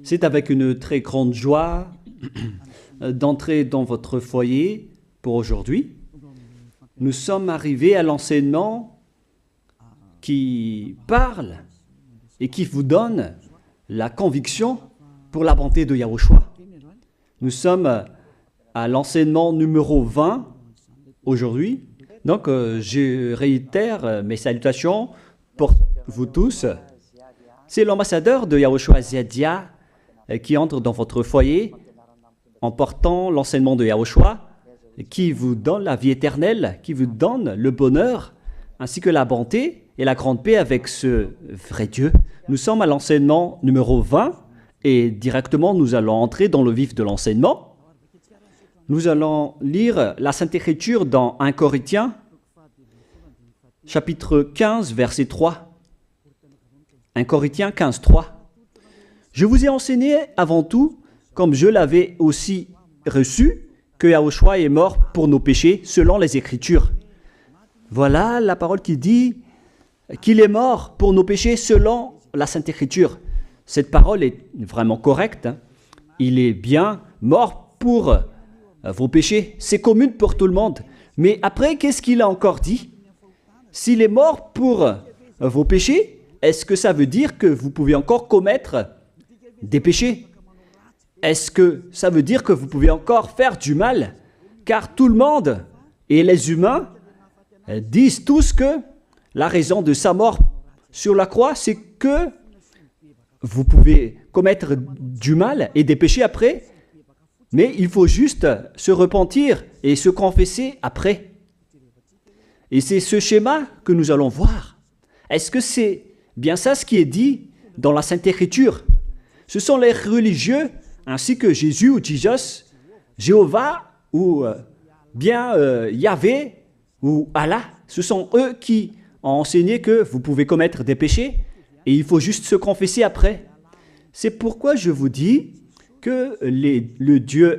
C'est avec une très grande joie d'entrer dans votre foyer pour aujourd'hui. Nous sommes arrivés à l'enseignement qui parle et qui vous donne la conviction pour la bonté de Yahushua. Nous sommes à l'enseignement numéro 20 aujourd'hui. Donc, je réitère mes salutations pour vous tous. C'est l'ambassadeur de Yahushua Ziadia qui entre dans votre foyer en portant l'enseignement de Yahushua qui vous donne la vie éternelle, qui vous donne le bonheur ainsi que la bonté et la grande paix avec ce vrai Dieu. Nous sommes à l'enseignement numéro 20 et directement nous allons entrer dans le vif de l'enseignement. Nous allons lire la Sainte Écriture dans 1 Corinthiens, chapitre 15, verset 3. 1 Corinthiens 15, 3. Je vous ai enseigné avant tout, comme je l'avais aussi reçu, que Yahushua est mort pour nos péchés selon les Écritures. Voilà la parole qui dit qu'il est mort pour nos péchés selon la Sainte Écriture. Cette parole est vraiment correcte. Il est bien mort pour vos péchés. C'est commun pour tout le monde. Mais après, qu'est-ce qu'il a encore dit? S'il est mort pour vos péchés, est-ce que ça veut dire que vous pouvez encore commettre des péchés? Est-ce que ça veut dire que vous pouvez encore faire du mal? Car tout le monde et les humains disent tous que la raison de sa mort sur la croix, c'est que vous pouvez commettre du mal et des péchés après, mais il faut juste se repentir et se confesser après. Et c'est ce schéma que nous allons voir. Est-ce que c'est bien ça ce qui est dit dans la Sainte Écriture? Ce sont les religieux ainsi que Jésus ou Jesus, Jéhovah ou bien Yahvé ou Allah. Ce sont eux qui ont enseigné que vous pouvez commettre des péchés et il faut juste se confesser après. C'est pourquoi je vous dis que le Dieu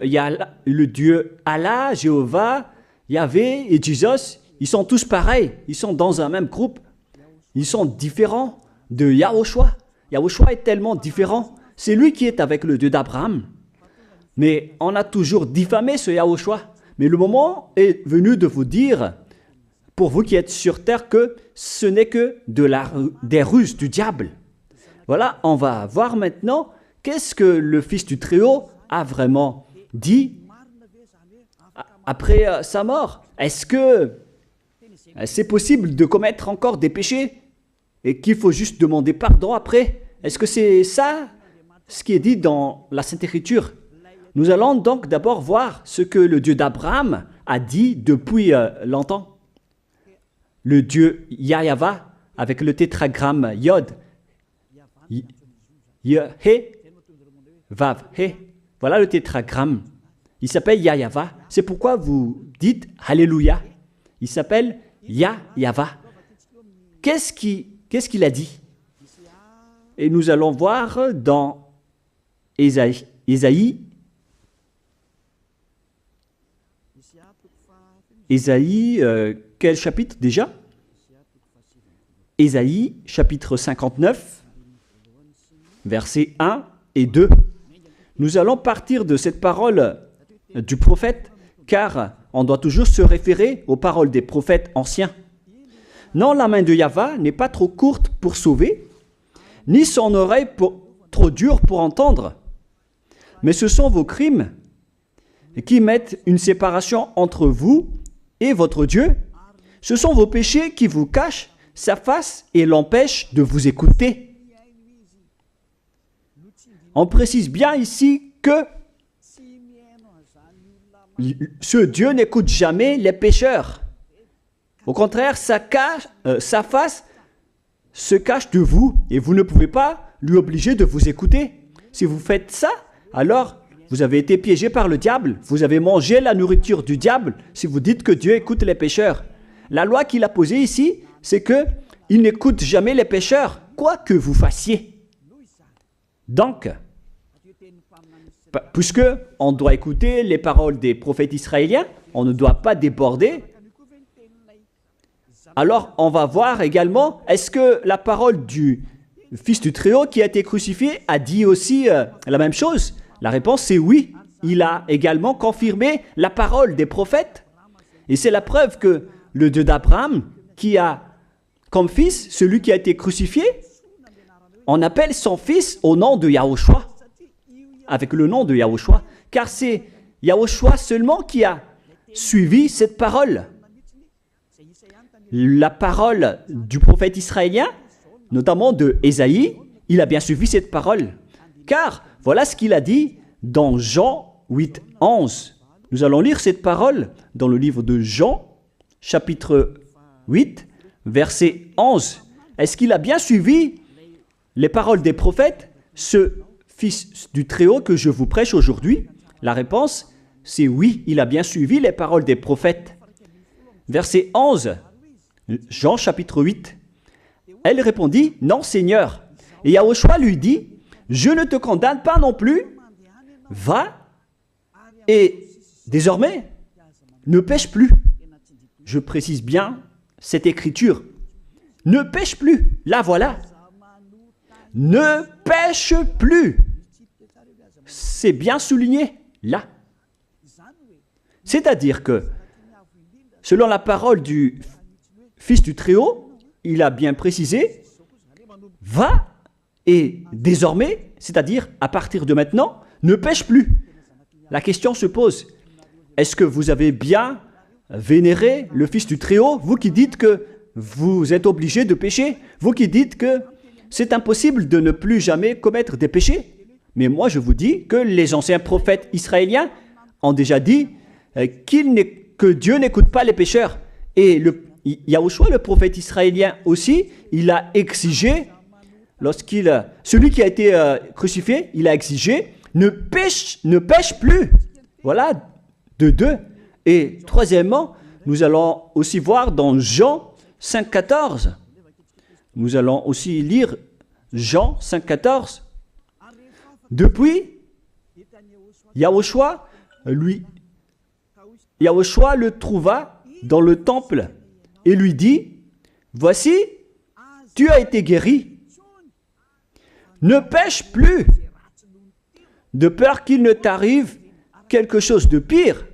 Allah, Jéhovah, Yahvé et Jesus, ils sont tous pareils. Ils sont dans un même groupe. Ils sont différents de Yahushua. Yahushua est tellement différent. C'est lui qui est avec le Dieu d'Abraham. Mais on a toujours diffamé ce Yahushua. Mais le moment est venu de vous dire, pour vous qui êtes sur terre, que ce n'est que des ruses du diable. Voilà, on va voir maintenant qu'est-ce que le Fils du Très-Haut a vraiment dit après sa mort. Est-ce que c'est possible de commettre encore des péchés et qu'il faut juste demander pardon après? Est-ce que c'est ça ce qui est dit dans la Sainte Écriture? Nous allons donc d'abord voir ce que le Dieu d'Abraham a dit depuis longtemps. Le Dieu Yahva avec le tétragramme Yod, He, Vav, He. Voilà le tétragramme. Il s'appelle Yahva. C'est pourquoi vous dites Alléluia. Il s'appelle Yahva. Qu'est-ce qu'il a dit? Et nous allons voir dans Ésaïe, quel chapitre déjà? Ésaïe, chapitre 59, versets 1 et 2. Nous allons partir de cette parole du prophète, car on doit toujours se référer aux paroles des prophètes anciens. Non, la main de Yahva n'est pas trop courte pour sauver, ni son oreille trop dure pour entendre. Mais ce sont vos crimes qui mettent une séparation entre vous et votre Dieu. Ce sont vos péchés qui vous cachent sa face et l'empêchent de vous écouter. On précise bien ici que ce Dieu n'écoute jamais les pécheurs. Au contraire, sa face se cache de vous et vous ne pouvez pas lui obliger de vous écouter. Si vous faites ça, alors vous avez été piégé par le diable. Vous avez mangé la nourriture du diable si vous dites que Dieu écoute les pécheurs. La loi qu'il a posée ici, c'est qu'il n'écoute jamais les pécheurs, quoi que vous fassiez. Donc, puisque on doit écouter les paroles des prophètes israéliens, on ne doit pas déborder. Alors, on va voir également, est-ce que la parole du Fils du Très-Haut qui a été crucifié a dit aussi la même chose? La réponse c'est oui. Il a également confirmé la parole des prophètes. Et c'est la preuve que le Dieu d'Abraham, qui a comme fils celui qui a été crucifié, on appelle son fils au nom de Yahushua, avec le nom de Yahushua, car c'est Yahushua seulement qui a suivi cette parole. La parole du prophète israélien, notamment de Ésaïe, il a bien suivi cette parole. Car voilà ce qu'il a dit dans Jean 8, 11. Nous allons lire cette parole dans le livre de Jean, chapitre 8, verset 11. Est-ce qu'il a bien suivi les paroles des prophètes, ce Fils du Très-Haut que je vous prêche aujourd'hui? La réponse, c'est oui, il a bien suivi les paroles des prophètes. Verset 11, Jean chapitre 8. Elle répondit, non Seigneur. Et Yahushua lui dit, je ne te condamne pas non plus, va et désormais ne pêche plus. Je précise bien cette écriture. Ne pêche plus, là voilà. Ne pêche plus. C'est bien souligné, là. C'est-à-dire que, selon la parole du Fils du Très-Haut, il a bien précisé, va et désormais, c'est-à-dire à partir de maintenant, ne pêche plus. La question se pose, est-ce que vous avez bien vénéré le Fils du Très-Haut, vous qui dites que vous êtes obligé de pécher, vous qui dites que c'est impossible de ne plus jamais commettre des péchés? Mais moi je vous dis que les anciens prophètes israéliens ont déjà dit que Dieu n'écoute pas les pécheurs. Et Yahushua, le prophète israélien aussi, il a exigé, celui qui a été crucifié, il a exigé, ne pêche plus. Voilà, de deux. Et troisièmement, nous allons aussi voir dans Jean 5,14. Nous allons aussi lire Jean 5,14. Depuis, Yahushua le trouva dans le temple et lui dit, voici, tu as été guéri. Ne pêche plus, de peur qu'il ne t'arrive quelque chose de pire.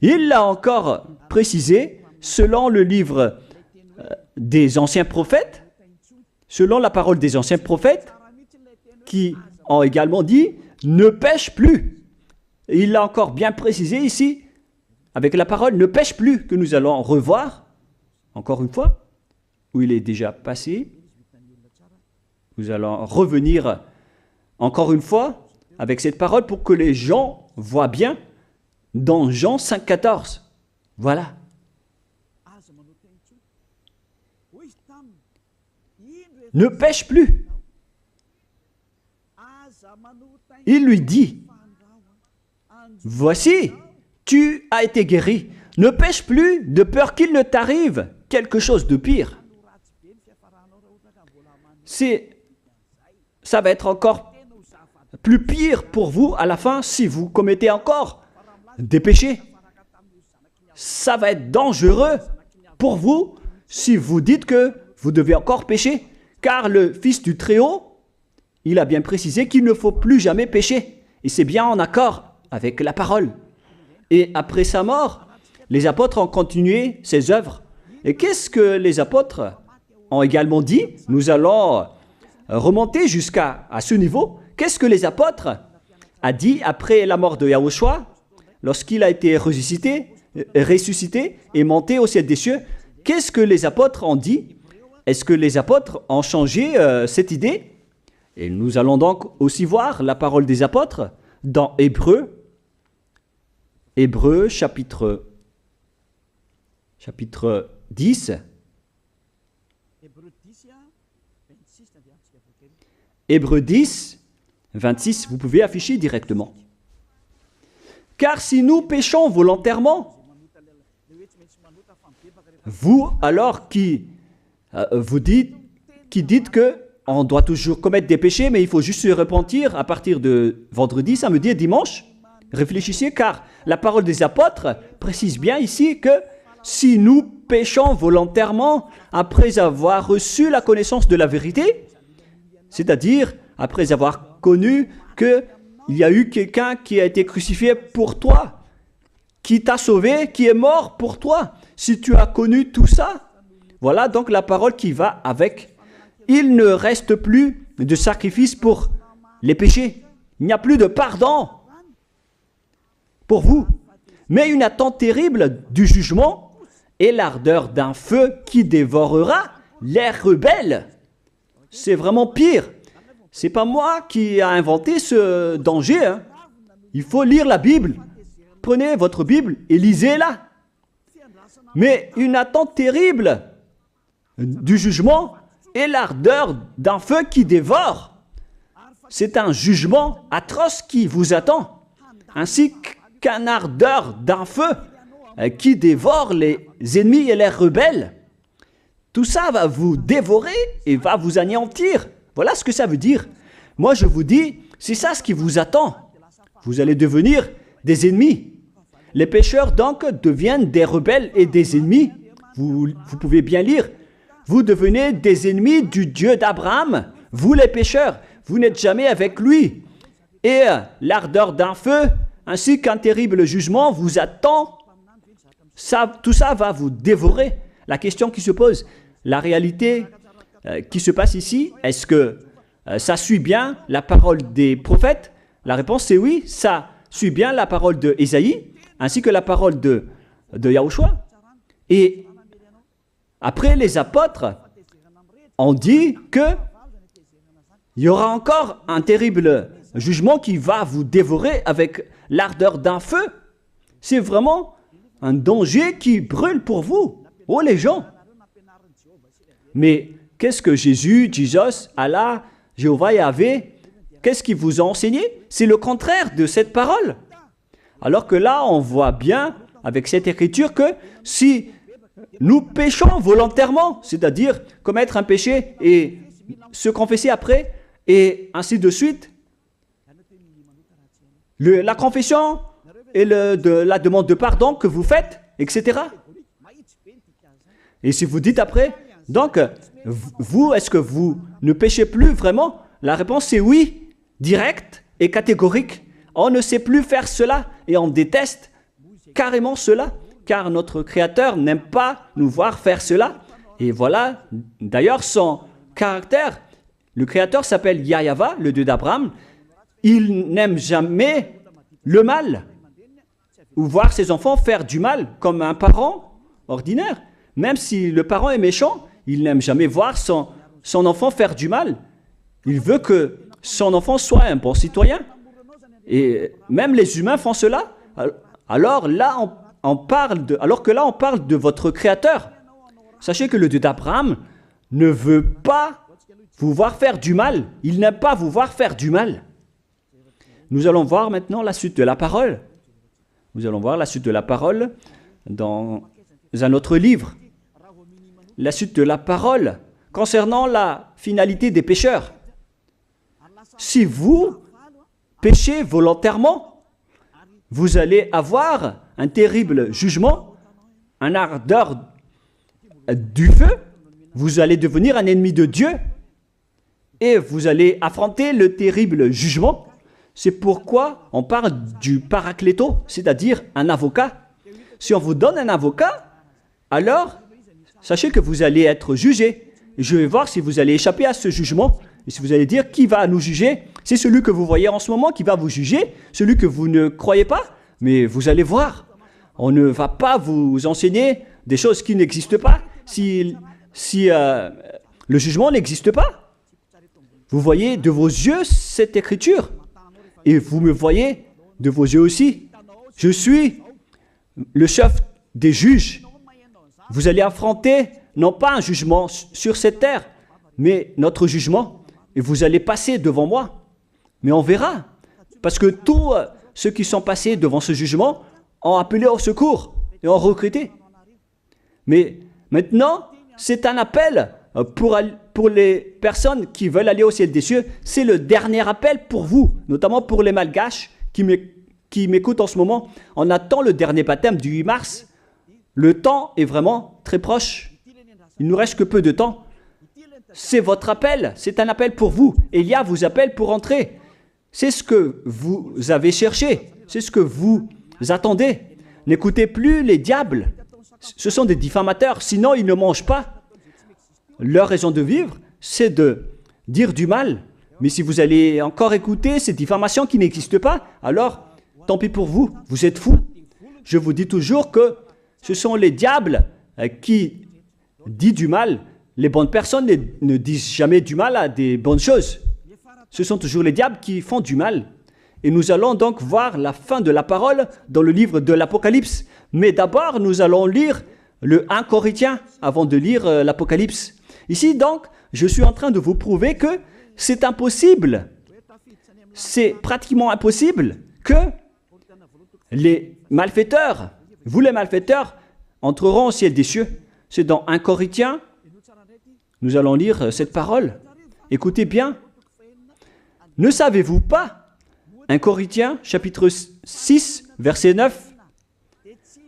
Il l'a encore précisé selon le livre des anciens prophètes, selon la parole des anciens prophètes, qui ont également dit « ne pêche plus ». Il l'a encore bien précisé ici, avec la parole « ne pêche plus » que nous allons revoir, encore une fois, où il est déjà passé. Nous allons revenir encore une fois avec cette parole pour que les gens voient bien dans Jean 5,14. Voilà. Ne pêche plus. Il lui dit, voici, tu as été guéri. Ne pêche plus de peur qu'il ne t'arrive quelque chose de pire. Ça va être encore plus pire pour vous à la fin si vous commettez encore des péchés. Ça va être dangereux pour vous si vous dites que vous devez encore pécher. Car le Fils du Très-Haut, il a bien précisé qu'il ne faut plus jamais pécher. Et c'est bien en accord avec la parole. Et après sa mort, les apôtres ont continué ses œuvres. Et qu'est-ce que les apôtres ont également dit? Nous allons remonter jusqu'à ce niveau. Qu'est-ce que les apôtres ont dit après la mort de Yahushua, lorsqu'il a été ressuscité et monté au ciel des cieux? Qu'est-ce que les apôtres ont dit? Est-ce que les apôtres ont changé cette idée? Et nous allons donc aussi voir la parole des apôtres dans Hébreux chapitre 10. Hébreux 10, 26, vous pouvez afficher directement. Car si nous péchons volontairement, vous alors qui dites que on doit toujours commettre des péchés, mais il faut juste se repentir à partir de vendredi, samedi et dimanche, réfléchissez, car la parole des apôtres précise bien ici que si nous péchons volontairement après avoir reçu la connaissance de la vérité, C'est-à-dire, après avoir connu qu'il y a eu quelqu'un qui a été crucifié pour toi, qui t'a sauvé, qui est mort pour toi. Si tu as connu tout ça, voilà donc la parole qui va avec. Il ne reste plus de sacrifice pour les péchés. Il n'y a plus de pardon pour vous, mais une attente terrible du jugement et l'ardeur d'un feu qui dévorera les rebelles. C'est vraiment pire. C'est pas moi qui ai inventé ce danger. Hein. Il faut lire la Bible. Prenez votre Bible et lisez-la. Mais une attente terrible du jugement et l'ardeur d'un feu qui dévore. C'est un jugement atroce qui vous attend, ainsi qu'un ardeur d'un feu qui dévore les ennemis et les rebelles. Tout ça va vous dévorer et va vous anéantir. Voilà ce que ça veut dire. Moi, je vous dis, c'est ça ce qui vous attend. Vous allez devenir des ennemis. Les pécheurs, donc, deviennent des rebelles et des ennemis. Vous pouvez bien lire. Vous devenez des ennemis du Dieu d'Abraham. Vous, les pécheurs, vous n'êtes jamais avec lui. Et l'ardeur d'un feu, ainsi qu'un terrible jugement vous attend. Tout ça va vous dévorer. La question qui se pose, la réalité qui se passe ici, est-ce que ça suit bien la parole des prophètes? La réponse est oui, ça suit bien la parole d'Ésaïe, ainsi que la parole de Yahushua. Et après, les apôtres ont dit qu'il y aura encore un terrible jugement qui va vous dévorer avec l'ardeur d'un feu. C'est vraiment un danger qui brûle pour vous. Oh les gens! Mais qu'est-ce que Jésus, Allah, Jéhovah, Yahvé, qu'est-ce qu'ils vous ont enseigné? C'est le contraire de cette parole. Alors que là, on voit bien avec cette écriture que si nous péchons volontairement, c'est-à-dire commettre un péché et se confesser après, et ainsi de suite, la confession et la demande de pardon que vous faites, etc. Et si vous dites après, donc, vous, est-ce que vous ne péchez plus vraiment? La réponse est oui, directe et catégorique. On ne sait plus faire cela et on déteste carrément cela, car notre Créateur n'aime pas nous voir faire cela. Et voilà, d'ailleurs, son caractère, le Créateur s'appelle Yahva, le Dieu d'Abraham. Il n'aime jamais le mal ou voir ses enfants faire du mal comme un parent ordinaire. Même si le parent est méchant, il n'aime jamais voir son enfant faire du mal. Il veut que son enfant soit un bon citoyen. Et même les humains font cela. Alors que là, on parle de votre Créateur. Sachez que le Dieu d'Abraham ne veut pas vous voir faire du mal. Il n'aime pas vous voir faire du mal. Nous allons voir maintenant la suite de la parole. Nous allons voir la suite de la parole dans un autre livre. La suite de la parole concernant la finalité des pécheurs. Si vous péchez volontairement, vous allez avoir un terrible jugement, un ardeur du feu, vous allez devenir un ennemi de Dieu et vous allez affronter le terrible jugement. C'est pourquoi on parle du paracléto, c'est-à-dire un avocat. Si on vous donne un avocat, alors sachez que vous allez être jugé. Je vais voir si vous allez échapper à ce jugement. Et si vous allez dire qui va nous juger, c'est celui que vous voyez en ce moment qui va vous juger, celui que vous ne croyez pas. Mais vous allez voir, on ne va pas vous enseigner des choses qui n'existent pas si le jugement n'existe pas. Vous voyez de vos yeux cette écriture et vous me voyez de vos yeux aussi. Je suis le chef des juges. Vous allez affronter non pas un jugement sur cette terre, mais notre jugement. Et vous allez passer devant moi. Mais on verra. Parce que tous ceux qui sont passés devant ce jugement ont appelé au secours et ont recruté. Mais maintenant, c'est un appel pour les personnes qui veulent aller au ciel des cieux. C'est le dernier appel pour vous, notamment pour les malgaches qui m'écoutent en ce moment. On attend le dernier baptême du 8 mars. Le temps est vraiment très proche. Il ne nous reste que peu de temps. c'est votre appel, c'est un appel pour vous. Élia vous appelle pour entrer. C'est ce que vous avez cherché, c'est ce que vous attendez. N'écoutez plus les diables, ce sont des diffamateurs, sinon ils ne mangent pas. Leur raison de vivre, c'est de dire du mal. Mais si vous allez encore écouter ces diffamations qui n'existent pas, alors tant pis pour vous, vous êtes fous. Je vous dis toujours que ce sont les diables qui disent du mal. Les bonnes personnes ne disent jamais du mal à des bonnes choses. Ce sont toujours les diables qui font du mal. Et nous allons donc voir la fin de la parole dans le livre de l'Apocalypse. Mais d'abord, nous allons lire le 1 Corinthiens avant de lire l'Apocalypse. Ici, donc, je suis en train de vous prouver que c'est impossible. C'est pratiquement impossible que les malfaiteurs, vous les malfaiteurs, entreront au ciel des cieux. C'est dans 1 Corinthiens, nous allons lire cette parole. Écoutez bien. Ne savez-vous pas, 1 Corinthiens, chapitre 6, verset 9,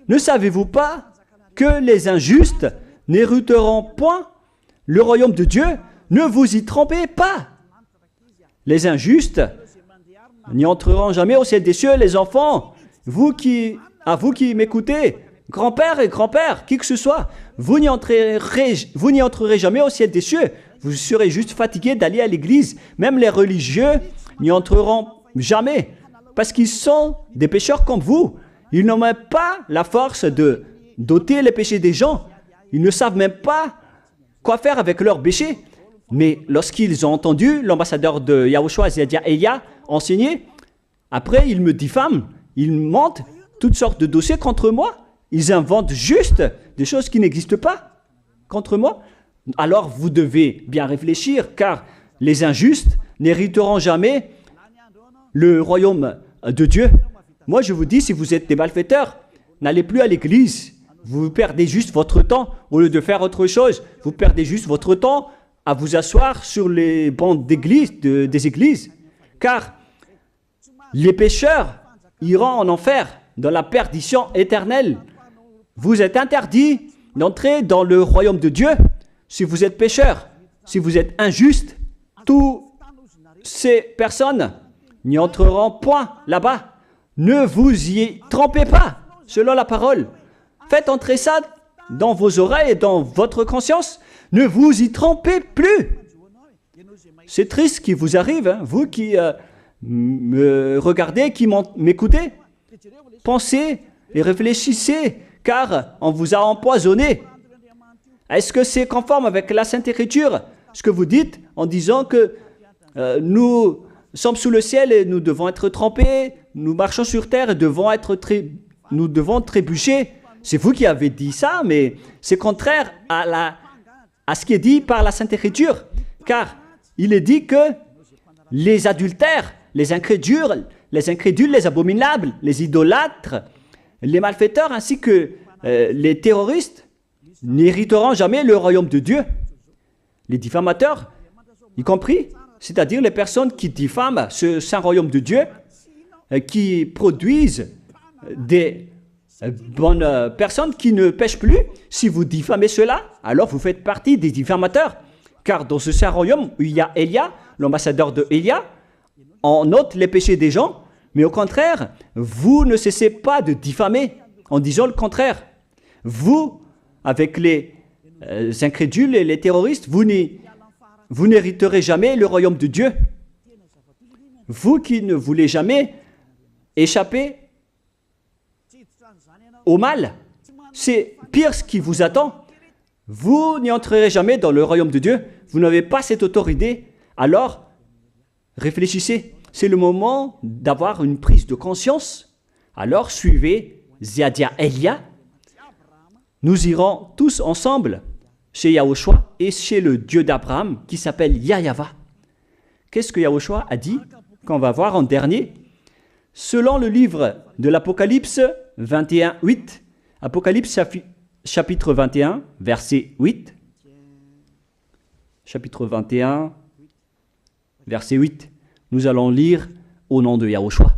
ne savez-vous pas que les injustes n'hériteront point le royaume de Dieu? Ne vous y trompez pas. Les injustes n'y entreront jamais au ciel des cieux, les enfants. Vous qui m'écoutez, grand-père et grand-père, qui que ce soit, vous n'y entrerez jamais au ciel des cieux. Vous serez juste fatigués d'aller à l'église. Même les religieux n'y entreront jamais parce qu'ils sont des pécheurs comme vous. Ils n'ont même pas la force de d'ôter les péchés des gens. Ils ne savent même pas quoi faire avec leurs péchés. Mais lorsqu'ils ont entendu l'ambassadeur de Yahushua, c'est-à-dire Elia, enseigner, après ils me diffament, ils montent toutes sortes de dossiers contre moi. Ils inventent juste des choses qui n'existent pas contre moi. Alors vous devez bien réfléchir, car les injustes n'hériteront jamais le royaume de Dieu. Moi je vous dis, si vous êtes des malfaiteurs, n'allez plus à l'église. Vous perdez juste votre temps. Au lieu de faire autre chose, vous perdez juste votre temps à vous asseoir sur les bancs d'église, des églises. Car les pécheurs iront en enfer, dans la perdition éternelle. Vous êtes interdit d'entrer dans le royaume de Dieu si vous êtes pécheur, si vous êtes injuste. Toutes ces personnes n'y entreront point là-bas. Ne vous y trompez pas, selon la parole. Faites entrer ça dans vos oreilles et dans votre conscience. Ne vous y trompez plus. C'est triste ce qui vous arrive, hein, vous qui me regardez, qui m'écoutez. Pensez et réfléchissez, car on vous a empoisonné. Est-ce que c'est conforme avec la Sainte Écriture, ce que vous dites en disant que nous sommes sous le ciel et nous devons être trempés, nous marchons sur terre et nous devons trébucher? C'est vous qui avez dit ça, mais c'est contraire à ce qui est dit par la Sainte Écriture, car il est dit que les adultères, les incrédules, les abominables, les idolâtres, les malfaiteurs ainsi que les terroristes n'hériteront jamais le royaume de Dieu. Les diffamateurs, y compris, c'est-à-dire les personnes qui diffament ce saint royaume de Dieu, qui produisent des bonnes personnes qui ne pêchent plus. Si vous diffamez cela, alors vous faites partie des diffamateurs. Car dans ce saint royaume où il y a Elia, l'ambassadeur de Elia, on ôte les péchés des gens, mais au contraire, vous ne cessez pas de diffamer en disant le contraire. Vous, avec les incrédules et les terroristes, vous n'hériterez jamais le royaume de Dieu. Vous qui ne voulez jamais échapper au mal, c'est pire ce qui vous attend. Vous n'y entrerez jamais dans le royaume de Dieu. Vous n'avez pas cette autorité. Alors, réfléchissez. C'est le moment d'avoir une prise de conscience. Alors, suivez Ziadia Elia. Nous irons tous ensemble chez Yahushua et chez le Dieu d'Abraham qui s'appelle Yahava. Qu'est-ce que Yahushua a dit qu'on va voir en dernier? Selon le livre de l'Apocalypse 21, 8, Apocalypse chapitre 21, verset 8. Chapitre 21, verset 8. Nous allons lire au nom de Yahushua.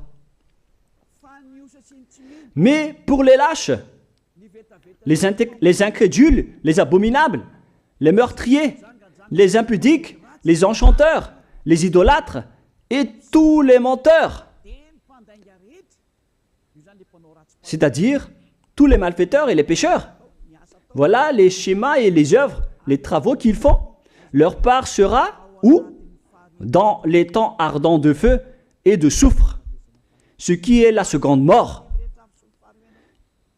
Mais pour les lâches, les incrédules, les abominables, les meurtriers, les impudiques, les enchanteurs, les idolâtres et tous les menteurs. C'est-à-dire tous les malfaiteurs et les pécheurs. Voilà les schémas et les œuvres, les travaux qu'ils font. Leur part sera où? Dans les temps ardents de feu et de soufre, ce qui est la seconde mort.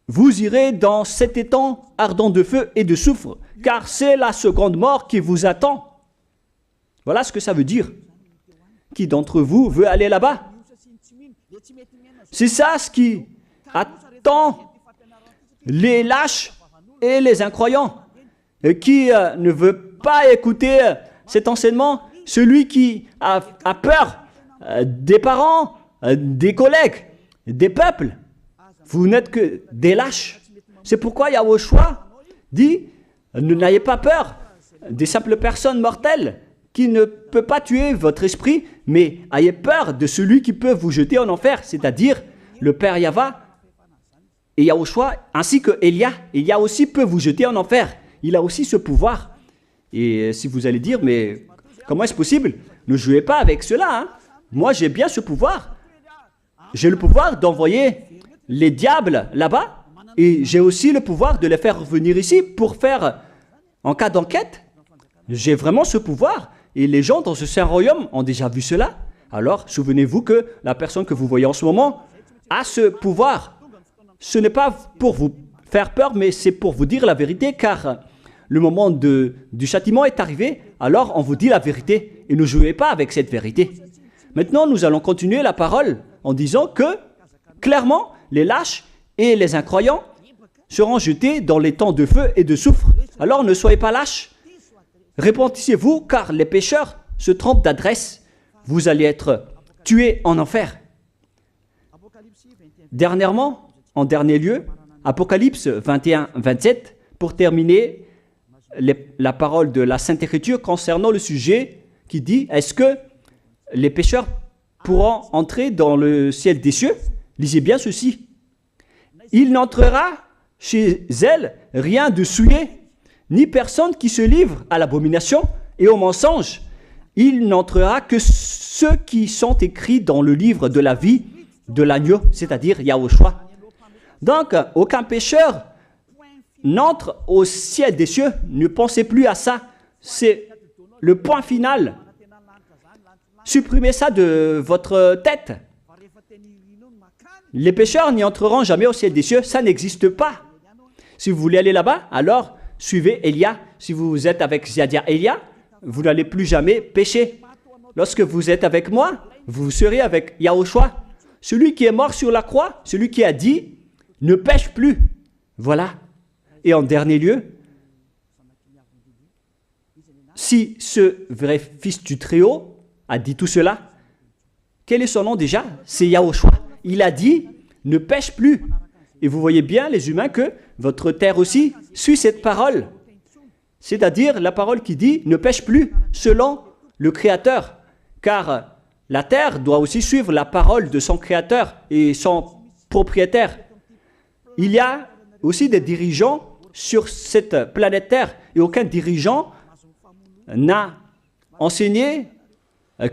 Vous irez dans cet étang ardent de feu et de soufre, car c'est la seconde mort qui vous attend. Voilà ce que ça veut dire. Qui d'entre vous veut aller là-bas? C'est ça ce qui attend les lâches et les incroyants. Qui ne veut pas écouter cet enseignement? Celui qui a peur des parents, des collègues, des peuples. Vous n'êtes que des lâches. C'est pourquoi Yahushua dit, n'ayez pas peur des simples personnes mortelles qui ne peut pas tuer votre esprit, mais ayez peur de celui qui peut vous jeter en enfer, c'est-à-dire le Père Yahva et Yahushua, ainsi que Elia. Elia aussi peut vous jeter en enfer. Il a aussi ce pouvoir. Et si vous allez dire, mais comment est-ce possible? Ne jouez pas avec cela. Hein. Moi, j'ai bien ce pouvoir. J'ai le pouvoir d'envoyer les diables là-bas. Et j'ai aussi le pouvoir de les faire revenir ici pour faire, en cas d'enquête. J'ai vraiment ce pouvoir. Et les gens dans ce saint royaume ont déjà vu cela. Alors, souvenez-vous que la personne que vous voyez en ce moment a ce pouvoir. Ce n'est pas pour vous faire peur, mais c'est pour vous dire la vérité, car le moment du châtiment est arrivé, alors on vous dit la vérité, et ne jouez pas avec cette vérité. Maintenant, nous allons continuer la parole en disant que, clairement, les lâches et les incroyants seront jetés dans les temps de feu et de soufre. Alors ne soyez pas lâches. Répentissez-vous, car les pécheurs se trompent d'adresse. Vous allez être tués en enfer. Dernièrement, en dernier lieu, Apocalypse 21-27, pour terminer la parole de la Sainte Écriture concernant le sujet qui dit, est-ce que les pécheurs pourront entrer dans le ciel des cieux? Lisez bien ceci. Il n'entrera chez elle rien de souillé, ni personne qui se livre à l'abomination et au mensonge. Il n'entrera que ceux qui sont écrits dans le livre de la vie de l'agneau, c'est-à-dire Yahushua. Donc, aucun pécheur n'entre au ciel des cieux. Ne pensez plus à ça. C'est le point final. Supprimez ça de votre tête. Les pécheurs n'y entreront jamais au ciel des cieux. Ça n'existe pas. Si vous voulez aller là-bas, alors suivez Elia. Si vous êtes avec Ziadia Elia, vous n'allez plus jamais pécher. Lorsque vous êtes avec moi, vous serez avec Yahushua. Celui qui est mort sur la croix, celui qui a dit, ne pêche plus. Voilà. Et en dernier lieu, si ce vrai fils du Très-Haut a dit tout cela, quel est son nom déjà? C'est Yahushua. Il a dit, ne pêche plus. Et vous voyez bien, les humains, que votre terre aussi suit cette parole. C'est-à-dire la parole qui dit, ne pêche plus, selon le Créateur. Car la terre doit aussi suivre la parole de son Créateur et son propriétaire. Il y a aussi des dirigeants sur cette planète Terre et aucun dirigeant n'a enseigné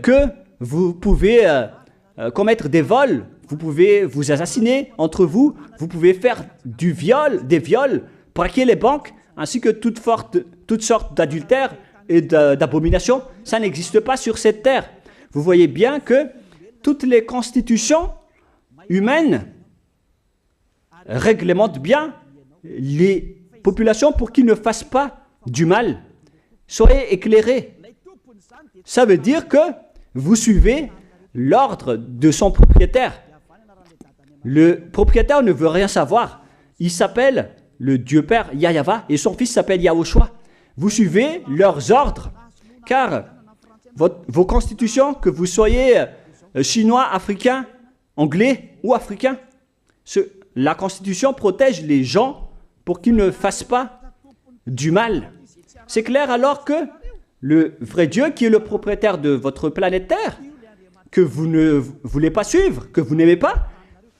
que vous pouvez commettre des vols, vous pouvez vous assassiner entre vous, vous pouvez faire des viols, braquer les banques, ainsi que toutes sortes d'adultères et d'abominations. Ça n'existe pas sur cette terre. Vous voyez bien que toutes les constitutions humaines réglementent bien les populations pour qu'ils ne fassent pas du mal. Soyez éclairés. Ça veut dire que vous suivez l'ordre de son propriétaire. Le propriétaire ne veut rien savoir. Il s'appelle le Dieu Père Yahva et son fils s'appelle Yahushua. Vous suivez leurs ordres, car vos constitutions, que vous soyez chinois, africain, anglais ou africain, la constitution protège les gens pour qu'ils ne fassent pas du mal. C'est clair alors que le vrai Dieu, qui est le propriétaire de votre planète Terre, que vous ne voulez pas suivre, que vous n'aimez pas,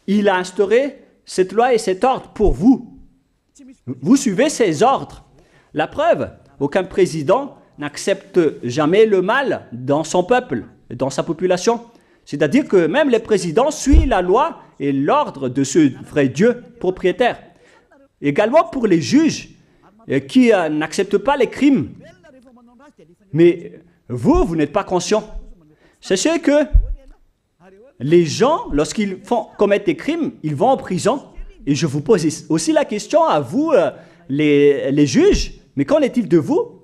il a instauré cette loi et cet ordre pour vous. Vous suivez ces ordres. La preuve, aucun président n'accepte jamais le mal dans son peuple, dans sa population. C'est-à-dire que même les présidents suivent la loi et l'ordre de ce vrai Dieu propriétaire. Également pour les juges qui n'acceptent pas les crimes. Mais vous n'êtes pas conscient. Sachez que les gens, lorsqu'ils commettent des crimes, ils vont en prison. Et je vous pose aussi la question à vous, les juges, mais qu'en est-il de vous?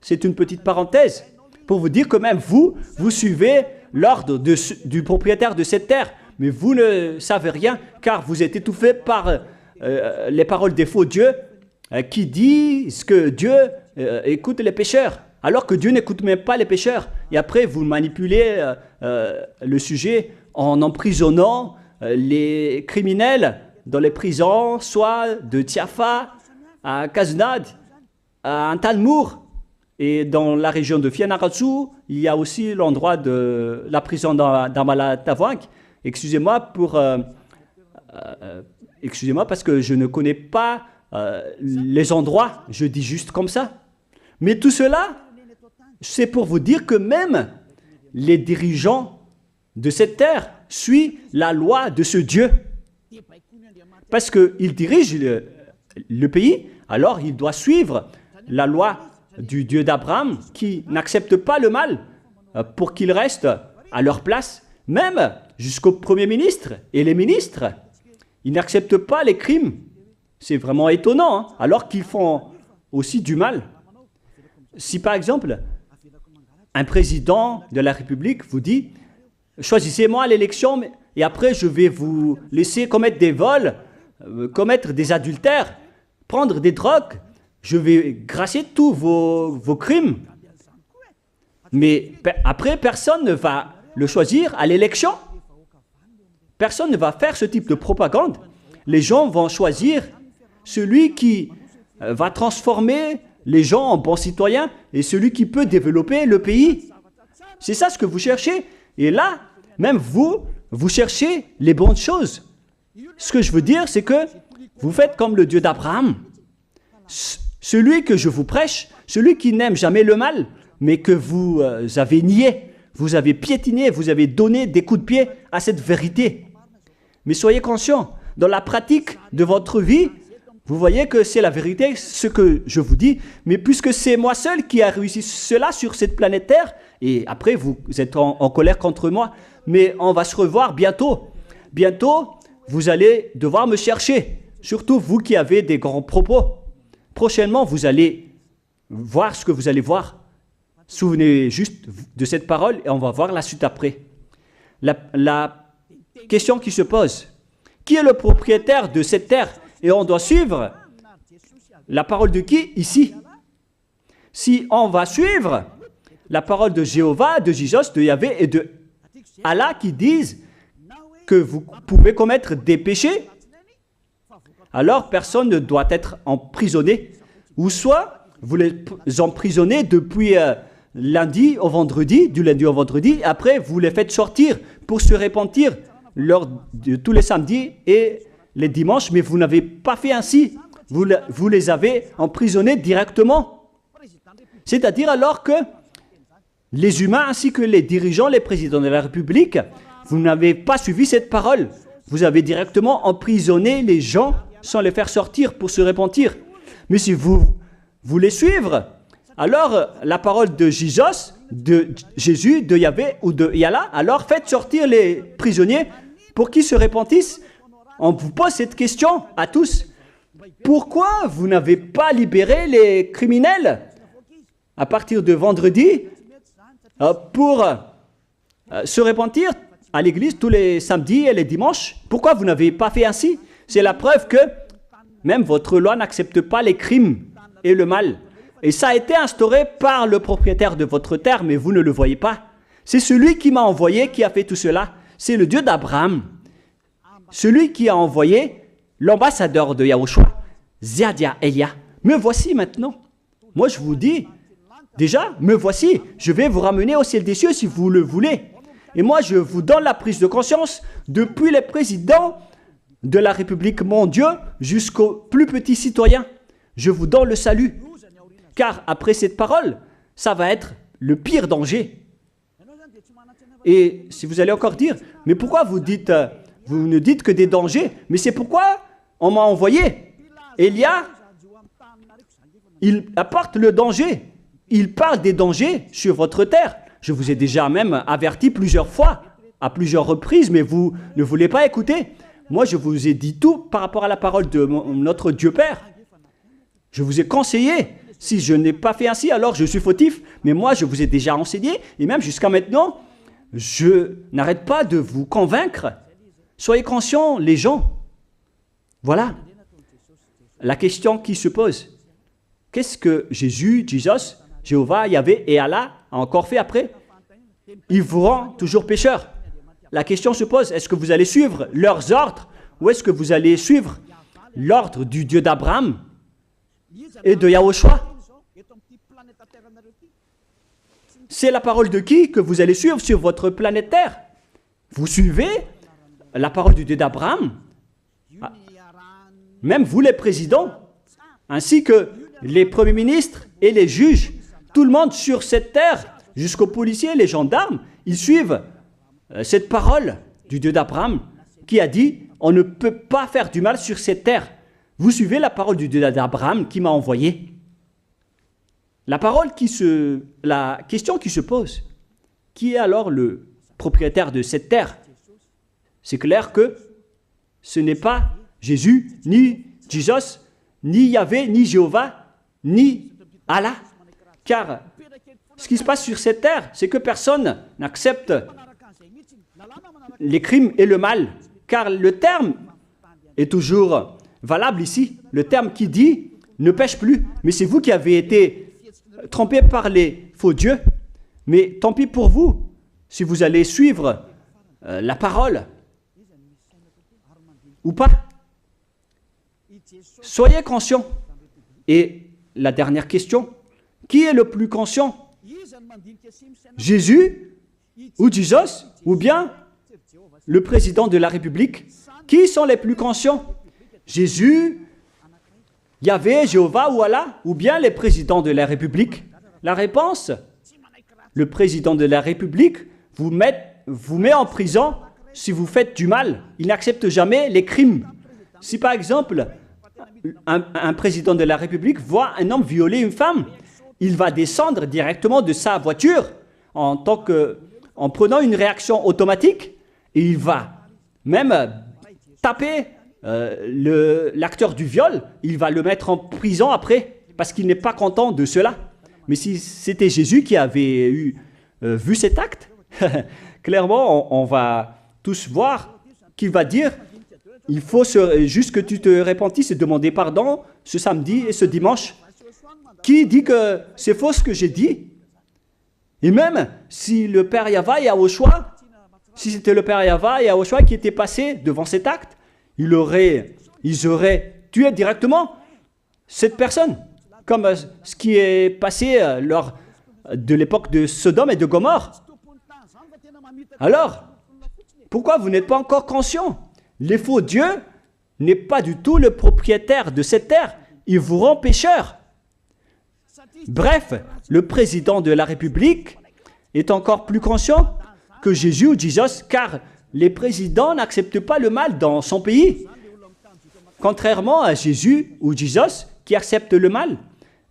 C'est une petite parenthèse pour vous dire que même vous suivez l'ordre du propriétaire de cette terre, mais vous ne savez rien car vous êtes étouffé par les paroles des faux dieux qui disent que Dieu écoute les pécheurs, alors que Dieu n'écoute même pas les pécheurs. Et après, vous manipulez le sujet en emprisonnant les criminels dans les prisons, soit de Tiafa à Kaznad, à Antalmour. Et dans la région de Fianarantsoa, il y a aussi l'endroit de la prison d'Amala-Tavank. Excusez-moi parce que je ne connais pas les endroits, je dis juste comme ça. Mais tout cela, c'est pour vous dire que même les dirigeants de cette terre suivent la loi de ce Dieu. Parce qu'il dirige le pays, alors il doit suivre la loi du Dieu d'Abraham qui n'accepte pas le mal pour qu'ils restent à leur place, même jusqu'au Premier ministre et les ministres. Ils n'acceptent pas les crimes. C'est vraiment étonnant, hein, alors qu'ils font aussi du mal. Si par exemple, un président de la République vous dit « Choisissez-moi à l'élection et après je vais vous laisser commettre des vols, commettre des adultères, prendre des drogues, je vais gracier tous vos crimes. » Mais après, personne ne va le choisir à l'élection. Personne ne va faire ce type de propagande. Les gens vont choisir celui qui va transformer les gens en bons citoyens et celui qui peut développer le pays. C'est ça ce que vous cherchez. Et là, même vous cherchez les bonnes choses. Ce que je veux dire, c'est que vous faites comme le Dieu d'Abraham. Celui que je vous prêche, celui qui n'aime jamais le mal, mais que vous avez nié, vous avez piétiné, vous avez donné des coups de pied à cette vérité. Mais soyez conscients, dans la pratique de votre vie, vous voyez que c'est la vérité, ce que je vous dis, mais puisque c'est moi seul qui a réussi cela sur cette planète Terre, et après vous êtes en colère contre moi, mais on va se revoir bientôt. Bientôt, vous allez devoir me chercher, surtout vous qui avez des grands propos. Prochainement, vous allez voir ce que vous allez voir. Souvenez juste de cette parole et on va voir la suite après. La question qui se pose, qui est le propriétaire de cette terre? Et on doit suivre la parole de qui ici? Si on va suivre la parole de Jéhovah, de Jésus, de Yahvé et de Allah qui disent que vous pouvez commettre des péchés, alors personne ne doit être emprisonné. Ou soit vous les emprisonnez depuis lundi au vendredi, du lundi au vendredi, après vous les faites sortir pour se repentir lors de tous les samedis et les dimanches, mais vous n'avez pas fait ainsi. Vous les avez emprisonnés directement. C'est-à-dire alors que les humains ainsi que les dirigeants, les présidents de la République, vous n'avez pas suivi cette parole. Vous avez directement emprisonné les gens sans les faire sortir pour se repentir. Mais si vous voulez suivre, alors la parole de Jésus, de Yahvé ou de Yallah, alors faites sortir les prisonniers pour qu'ils se repentissent. On vous pose cette question à tous. Pourquoi vous n'avez pas libéré les criminels à partir de vendredi pour se repentir à l'église tous les samedis et les dimanches? Pourquoi vous n'avez pas fait ainsi? C'est la preuve que même votre loi n'accepte pas les crimes et le mal. Et ça a été instauré par le propriétaire de votre terre, mais vous ne le voyez pas. C'est celui qui m'a envoyé qui a fait tout cela. C'est le Dieu d'Abraham. Celui qui a envoyé l'ambassadeur de Yahushua, Ziadia Elia. Me voici maintenant. Moi je vous dis, déjà, me voici. Je vais vous ramener au ciel des cieux si vous le voulez. Et moi je vous donne la prise de conscience depuis les présidents de la République, mon Dieu, jusqu'aux plus petits citoyens. Je vous donne le salut. Car après cette parole, ça va être le pire danger. Et si vous allez encore dire, mais pourquoi vous ne dites que des dangers? Mais c'est pourquoi on m'a envoyé. Élia, il apporte le danger. Il parle des dangers sur votre terre. Je vous ai déjà même averti plusieurs fois, à plusieurs reprises, mais vous ne voulez pas écouter. Moi, je vous ai dit tout par rapport à la parole de notre Dieu Père. Je vous ai conseillé. Si je n'ai pas fait ainsi, alors je suis fautif. Mais moi, je vous ai déjà enseigné. Et même jusqu'à maintenant, je n'arrête pas de vous convaincre. Soyez conscients, les gens. Voilà la question qui se pose. Qu'est-ce que Jésus, Jéhovah, Yahvé et Allah a encore fait après? Il vous rend toujours pécheur. La question se pose, est-ce que vous allez suivre leurs ordres ou est-ce que vous allez suivre l'ordre du Dieu d'Abraham et de Yahushua? C'est la parole de qui que vous allez suivre sur votre planète Terre? Vous suivez la parole du Dieu d'Abraham? Même vous les présidents, ainsi que les premiers ministres et les juges, tout le monde sur cette terre, jusqu'aux policiers, les gendarmes, ils suivent cette parole du Dieu d'Abraham qui a dit, on ne peut pas faire du mal sur cette terre. Vous suivez la parole du Dieu d'Abraham qui m'a envoyé. La question qui se pose, qui est alors le propriétaire de cette terre? C'est clair que ce n'est pas Jésus, ni Jesus, ni Yahvé, ni Jéhovah, ni Allah. Car ce qui se passe sur cette terre, c'est que personne n'accepte les crimes et le mal. Car le terme est toujours valable ici. Le terme qui dit « ne pêche plus ». Mais c'est vous qui avez été trompés par les faux dieux. Mais tant pis pour vous, si vous allez suivre la parole ou pas. Soyez conscients. Et la dernière question, qui est le plus conscient? Jésus ou Jesus ou bien le président de la République? Qui sont les plus conscients? Jésus, Yahvé, Jéhovah ou Allah ou bien les présidents de la République? La réponse, le président de la République vous met en prison si vous faites du mal. Il n'accepte jamais les crimes. Si par exemple, un président de la République voit un homme violer une femme, il va descendre directement de sa voiture en prenant une réaction automatique et il va même taper l'acteur du viol, il va le mettre en prison après parce qu'il n'est pas content de cela. Mais si c'était Jésus qui avait vu cet acte, clairement on va tous voir qu'il va dire il faut juste que tu te repentisses et demander pardon ce samedi et ce dimanche. Qui dit que c'est faux ce que j'ai dit? Et même si le Père Yahvé et Yahushua, si c'était le Père Yahvé et Yahushua qui était passé devant cet acte, ils auraient tué directement cette personne, comme ce qui est passé lors de l'époque de Sodome et de Gomorrhe. Alors, pourquoi vous n'êtes pas encore conscient? Les faux dieux n'est pas du tout le propriétaire de cette terre. Il vous rend pécheur. Bref, le président de la République est encore plus conscient que Jésus ou Jesus, car les présidents n'acceptent pas le mal dans son pays. Contrairement à Jésus ou Jesus qui acceptent le mal.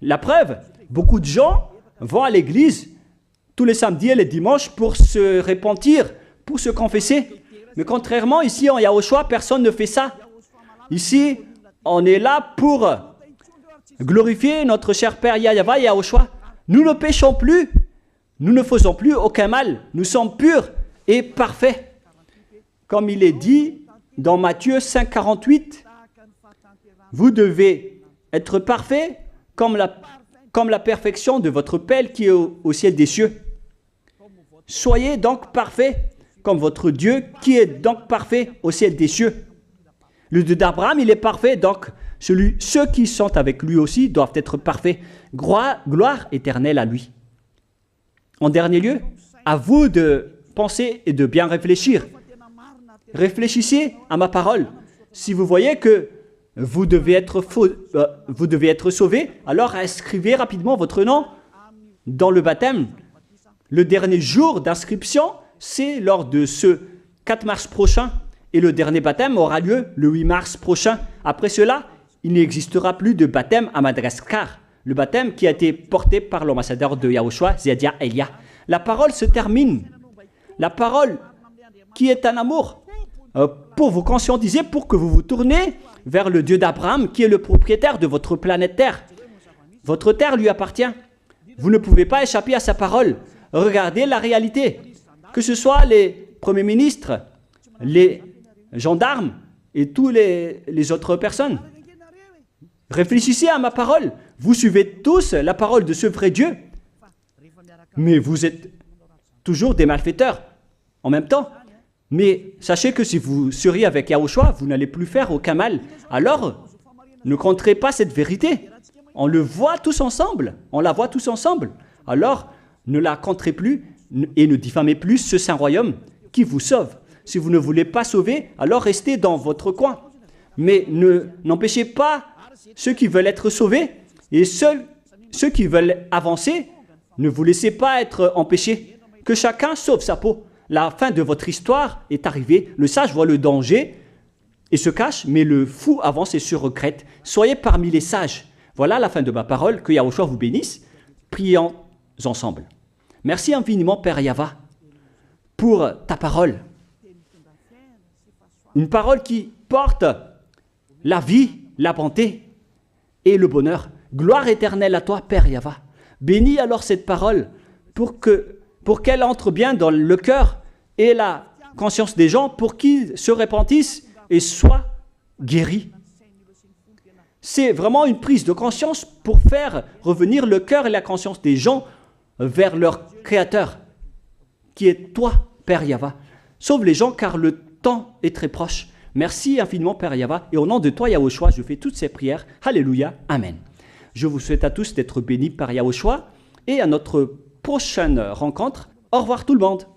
La preuve, beaucoup de gens vont à l'église tous les samedis et les dimanches pour se repentir, pour se confesser. Mais contrairement, ici en Yahushua, personne ne fait ça. Ici, on est là pour glorifier notre cher Père Yahvé et Yahushua. Nous ne péchons plus, nous ne faisons plus aucun mal. Nous sommes purs et parfaits. Comme il est dit dans Matthieu 5, 48, vous devez être parfaits comme la perfection de votre Père qui est au ciel des cieux. Soyez donc parfaits comme votre Dieu qui est donc parfait au ciel des cieux. Le Dieu d'Abraham, il est parfait, donc ceux qui sont avec lui aussi doivent être parfaits. Gloire éternelle à lui. En dernier lieu, à vous de penser et de bien réfléchir. Réfléchissez à ma parole. Si vous voyez que vous devez être sauvés, alors inscrivez rapidement votre nom dans le baptême, le dernier jour d'inscription, c'est lors de ce 4 mars prochain. Et le dernier baptême aura lieu le 8 mars prochain. Après cela, il n'existera plus de baptême à Madagascar. Le baptême qui a été porté par l'ambassadeur de Yahushua, Zedia Elia. La parole se termine. La parole qui est un amour pour vous conscientiser, pour que vous vous tournez vers le Dieu d'Abraham qui est le propriétaire de votre planète Terre. Votre terre lui appartient. Vous ne pouvez pas échapper à sa parole. Regardez la réalité. Que ce soit les premiers ministres, les gendarmes et toutes les autres personnes. Réfléchissez à ma parole. Vous suivez tous la parole de ce vrai Dieu. Mais vous êtes toujours des malfaiteurs en même temps. Mais sachez que si vous seriez avec Yahushua, vous n'allez plus faire aucun mal. Alors, ne compterez pas cette vérité. On le voit tous ensemble. On la voit tous ensemble. Alors, ne la compterez plus et ne diffamez plus ce saint royaume qui vous sauve. Si vous ne voulez pas sauver, alors restez dans votre coin. Mais n'empêchez pas ceux qui veulent être sauvés et ceux qui veulent avancer, ne vous laissez pas être empêchés. Que chacun sauve sa peau. La fin de votre histoire est arrivée. Le sage voit le danger et se cache, mais le fou avance et se regrette. Soyez parmi les sages. Voilà la fin de ma parole. Que Yahushua vous bénisse. Prions ensemble. Merci infiniment, Père Yahva, pour ta parole. Une parole qui porte la vie, la bonté et le bonheur. Gloire éternelle à toi, Père Yahva. Bénis alors cette parole pour qu'elle entre bien dans le cœur et la conscience des gens pour qu'ils se repentissent et soient guéris. C'est vraiment une prise de conscience pour faire revenir le cœur et la conscience des gens vers leur Créateur, qui est toi, Père Yahva. Sauve les gens car le temps est très proche. Merci infiniment, Père Yahva. Et au nom de toi, Yahushua, je fais toutes ces prières. Alléluia. Amen. Je vous souhaite à tous d'être bénis par Yahushua et à notre prochaine rencontre. Au revoir tout le monde.